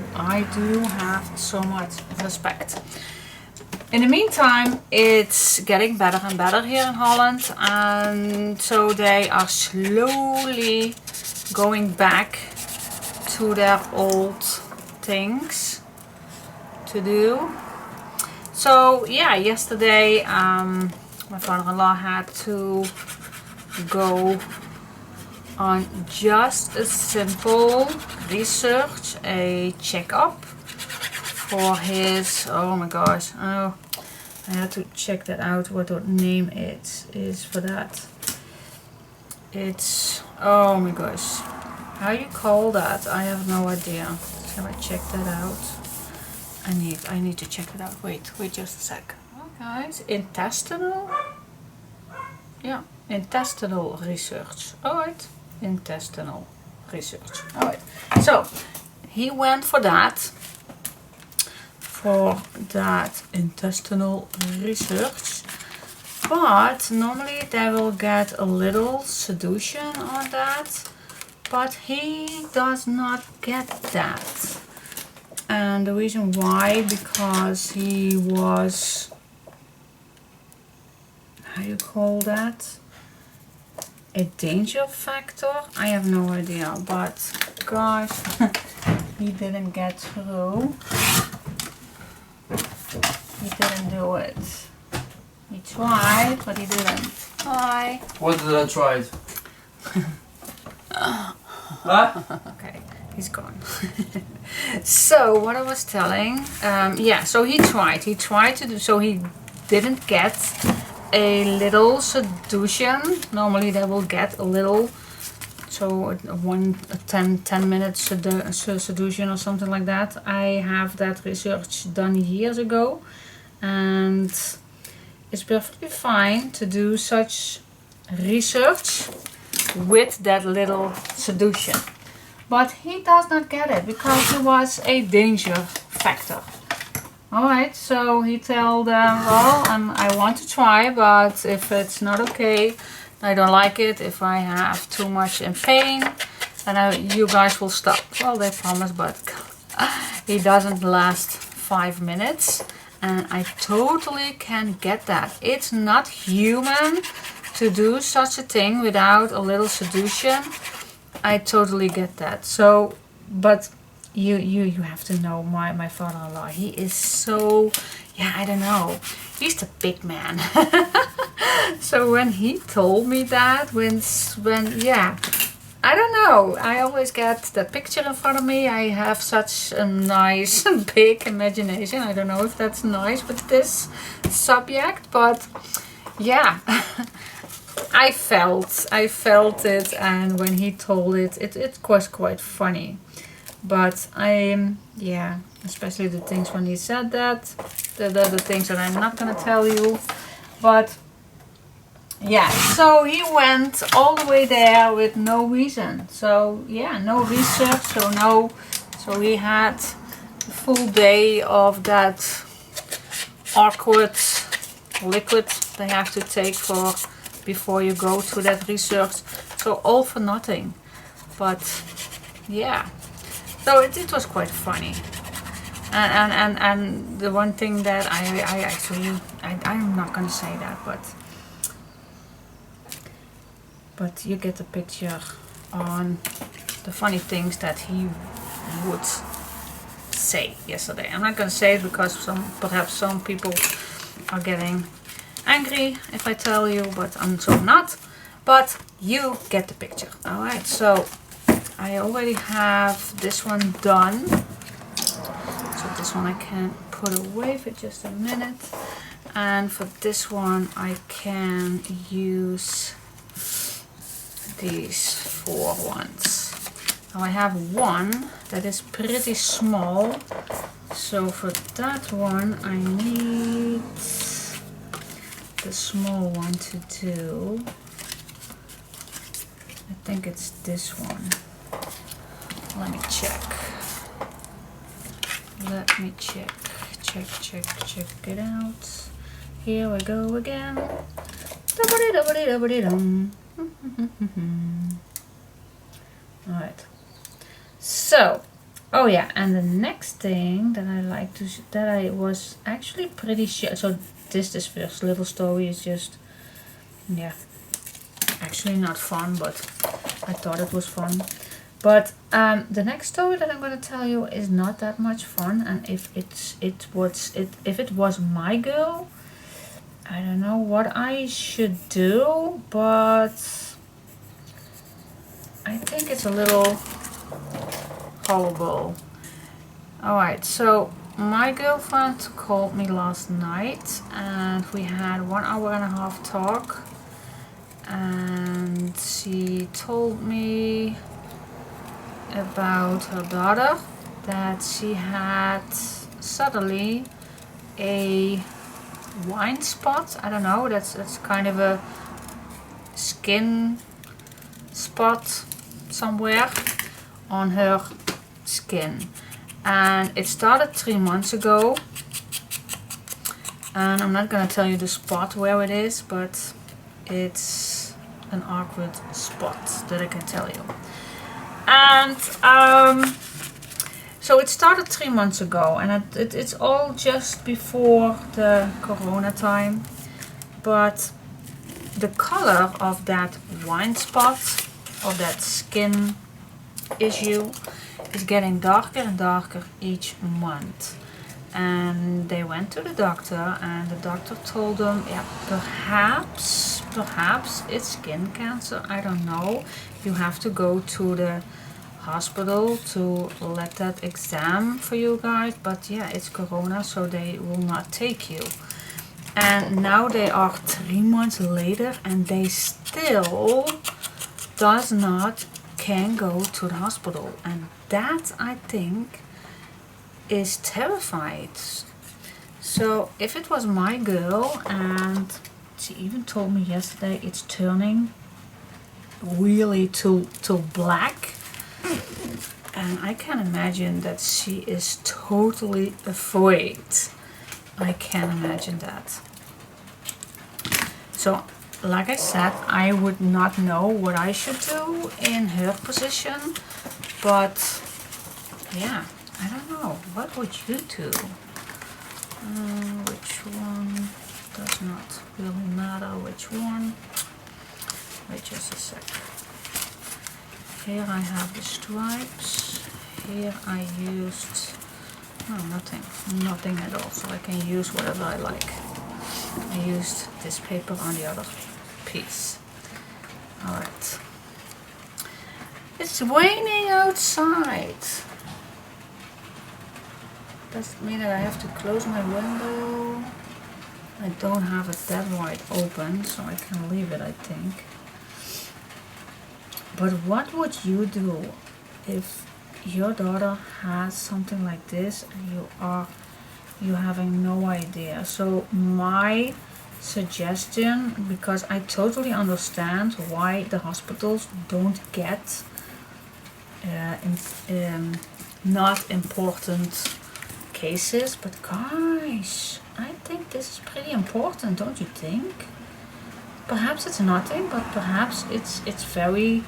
have so much respect. In the meantime, it's getting better and better here in Holland, and so they are slowly going back to their old things to do. So yeah, yesterday my father-in-law had to go on just a simple research, a checkup for his, oh my gosh, oh, I had to check that out what the name is for that. It's, oh my gosh, how you call that? I have no idea. Shall I check that out? I need to check it out. Wait just a sec. Oh guys, intestinal? Yeah, intestinal research. Alright, intestinal research. Alright, so he went for that intestinal research. But normally they will get a little seduction on that, but he does not get that. And the reason why, because he was, how you call that, a danger factor? I have no idea, but gosh, he didn't get through. He didn't do it. He tried, but he didn't. Hi. What did I try? Huh? Okay, he's gone. So what I was telling, yeah, so he tried to do, so he didn't get a little seduction. Normally they will get a little, so a 10 minutes seduction or something like that. I have that research done years ago, and it's perfectly fine to do such research with that little seduction. But he does not get it because he was a danger factor. Alright, so he told them, well, I want to try, but if it's not okay, I don't like it, if I have too much in pain, then you guys will stop. Well, they promised, but he doesn't last 5 minutes. And I totally can get that. It's not human to do such a thing without a little seduction. I totally get that. So, but you have to know my father-in-law. He is so, yeah, I don't know. He's the big man. So when he told me that, when yeah, I don't know. I always get the picture in front of me. I have such a nice big imagination. I don't know if that's nice with this subject, but yeah. I felt it, and when he told it was quite funny. But yeah, especially the things when he said that, the things that I'm not gonna tell you. But yeah, so he went all the way there with no reason. So yeah, no research, so he had a full day of that awkward liquid they have to take before you go to that research. So all for nothing. But yeah, so it was quite funny. And the one thing that I actually, I'm not gonna say that, but you get the picture on the funny things that he would say yesterday. I'm not gonna say it because perhaps some people are getting angry if I tell you, but I'm so not. But you get the picture. Alright, so I already have this one done. So this one I can put away for just a minute. And for this one I can use these 4 ones. Now I have one that is pretty small. So for that one I need the small one to do. I think it's this one. Let me check. Let me check it out. Here we go again. Alright. So, oh yeah, and the next thing that I like to, that I was actually pretty sure, so this first little story is just, yeah, actually not fun, but I thought it was fun. But the next story that I'm going to tell you is not that much fun, and if it was my girl, I don't know what I should do, but I think it's a little horrible. Alright, so my girlfriend called me last night and we had 1.5 hour talk, and she told me about her daughter that she had suddenly a wine spot. I don't know, that's kind of a skin spot somewhere on her skin, and it started 3 months ago, and I'm not gonna tell you the spot where it is, but it's an awkward spot that I can tell you. And so it started 3 months ago, and it's all just before the corona time, but the color of that wine spot, of that skin issue, is getting darker and darker each month. And they went to the doctor, and the doctor told them, yeah, perhaps it's skin cancer, I don't know. You have to go to the hospital to let that exam for you guys, but yeah, it's corona, so they will not take you. And now they are 3 months later, and they still does not can go to the hospital, and that, I think, is terrified. So if it was my girl, and she even told me yesterday it's turning really to black, and I can imagine that she is totally afraid. I can imagine that. So like I said, I would not know what I should do in her position, but yeah, I don't know. What would you do? Which one? Does not really matter which one. Wait just a sec. Here I have the stripes. Here I used, no, nothing at all, so I can use whatever I like. I used this paper on the other piece. Alright. It's raining outside. Does it mean that I have to close my window? I don't have it that wide open, so I can leave it, I think. But what would you do if your daughter has something like this and you having no idea? So my suggestion, because I totally understand why the hospitals don't get not important cases, but guys, I think this is pretty important, don't you think? Perhaps it's nothing, but perhaps it's very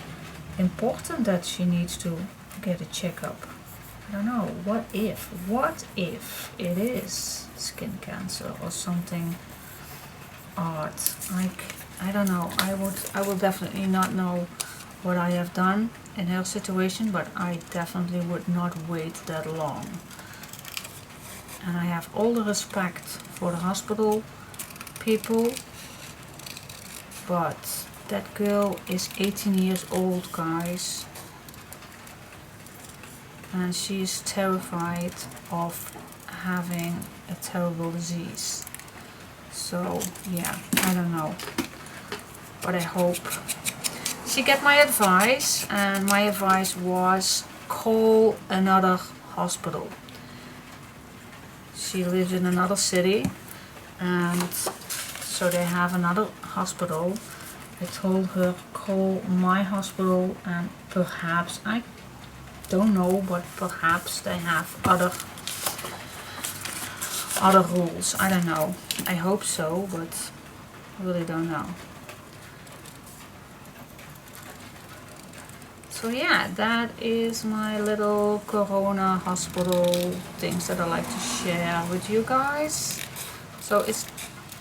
important that she needs to get a checkup. I don't know. What if it is skin cancer or something odd? Like, I don't know. I will definitely not know what I have done in her situation, but I definitely would not wait that long. And I have all the respect for the hospital people, but that girl is 18 years old, guys, and she is terrified of having a terrible disease. So yeah, I don't know, but I hope she get my advice, and my advice was call another hospital. She lives in another city, and so they have another hospital. I told her call my hospital, and perhaps, I don't know, but perhaps they have other rules. I don't know. I hope so, but I really don't know. So yeah, that is my little corona hospital things that I like to share with you guys. So it's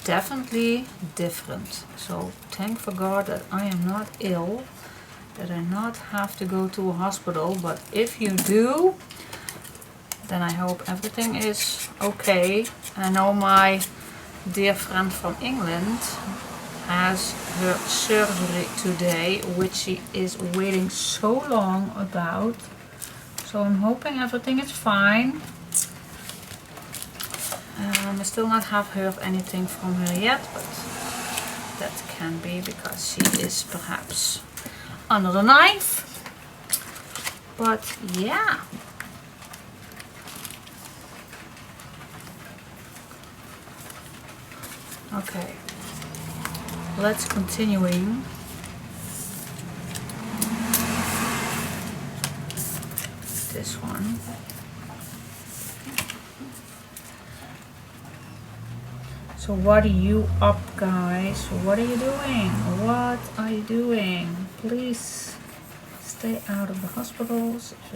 definitely different. So thank for God that I am not ill, that I not have to go to a hospital. But if you do, then I hope everything is okay. I know my dear friend from England has her surgery today, which she is waiting so long about. So I'm hoping everything is fine. I still not have heard anything from her yet, but that can be because she is perhaps under the knife. But yeah, Okay, let's continuing. This one. So what are you up, guys? What are you doing? What are you doing? Please stay out of the hospitals if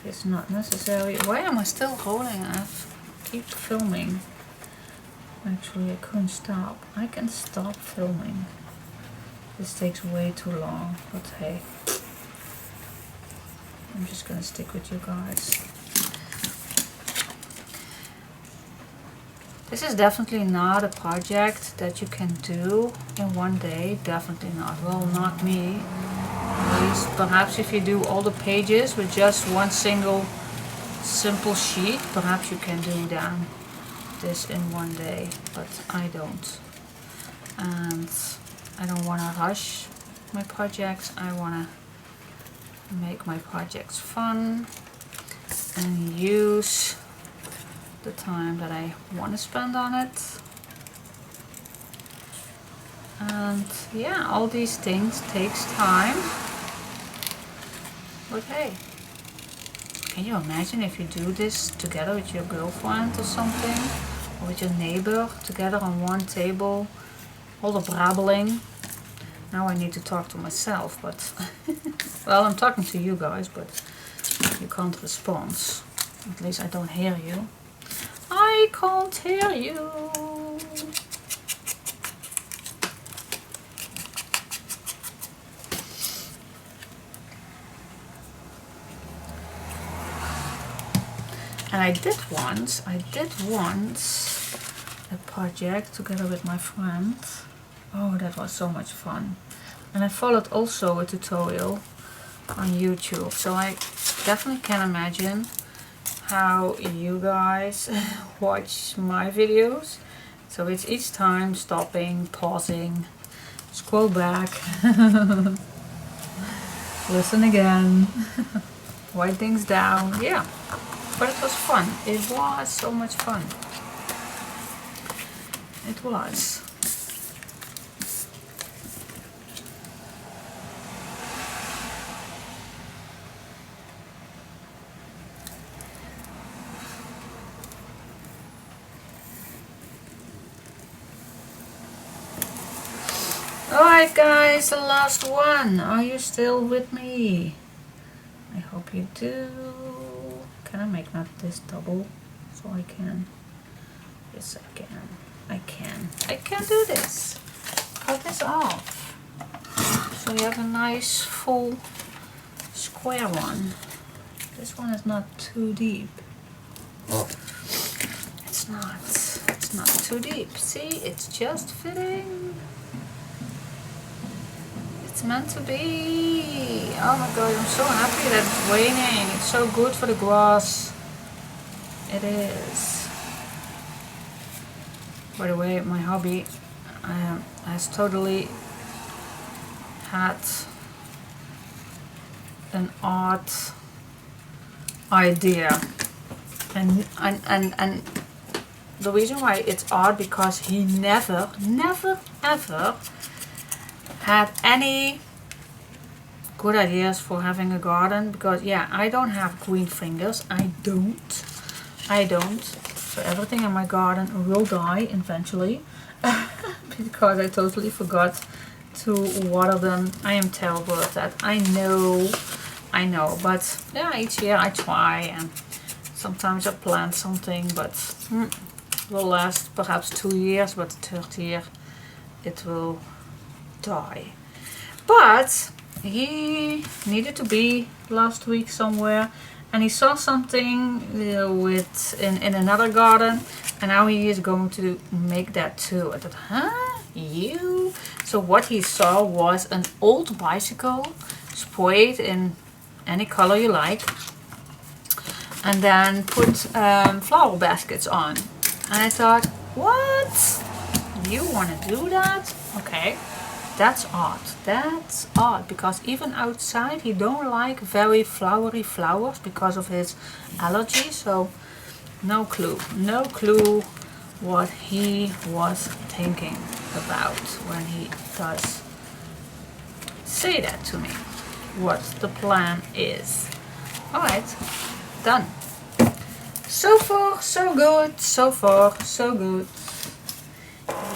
it's not necessary. Why am I still holding? I keep filming. Actually, I couldn't stop. I can stop filming. This takes way too long, but hey. I'm just gonna stick with you guys. This is definitely not a project that you can do in one day. Definitely not. Well, not me. At least perhaps if you do all the pages with just one single simple sheet, perhaps you can do this in one day. But I don't. And I don't want to rush my projects. I want to make my projects fun and use the time that I want to spend on it. And yeah, all these things takes time. But hey, can you imagine if you do this together with your girlfriend or something, or with your neighbor together on one table, all the brabbling. Now I need to talk to myself, but well, I'm talking to you guys, but you can't respond. At least I don't hear you. I can't hear you. And I did once a project together with my friend. Oh, that was so much fun. And I followed also a tutorial on YouTube, so I definitely can imagine how you guys watch my videos. So it's each time stopping, pausing, scroll back, listen again, write things down. Yeah, but it was fun. It was so much fun. It was. Alright guys, the last one. Are you still with me? I hope you do. Can I make not this double? So I can. Yes, I can. I can do this. Cut this off. So we have a nice full square one. This one is not too deep. Oh. It's not too deep. See, it's just fitting. It's meant to be. Oh my god, I'm so happy that it's raining. It's so good for the grass. It is. By the way, my hobby has totally had an art idea, and the reason why it's art, because he never ever had any good ideas for having a garden. Because yeah, I don't have green fingers. I don't. So everything in my garden will die eventually because I totally forgot to water them. I am terrible at that. I know. But yeah, each year I try, and sometimes I plant something, but it will last perhaps 2 years, but the third year it will die. But he needed to be last week somewhere, and he saw something in another garden, and now he is going to make that too. I thought, huh? You? So what he saw was an old bicycle sprayed in any color you like, and then put flower baskets on. And I thought, what? You want to do that? Okay. That's odd. That's odd, because even outside he don't like very flowery flowers because of his allergy. So no clue what he was thinking about when he does say that to me, what the plan is. Alright, done. So far so good, so far so good.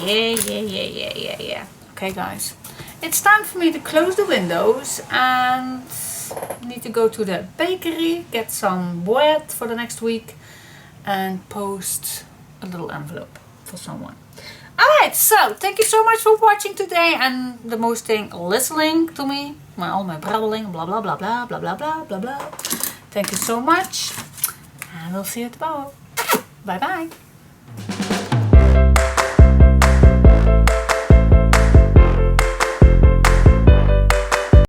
Yeah. Okay guys, it's time for me to close the windows and need to go to the bakery, get some bread for the next week and post a little envelope for someone. Alright, so thank you so much for watching today and the most thing, listening to me, all my brabbling, blah blah blah blah blah blah blah blah blah. Thank you so much and we'll see you tomorrow. Bye bye.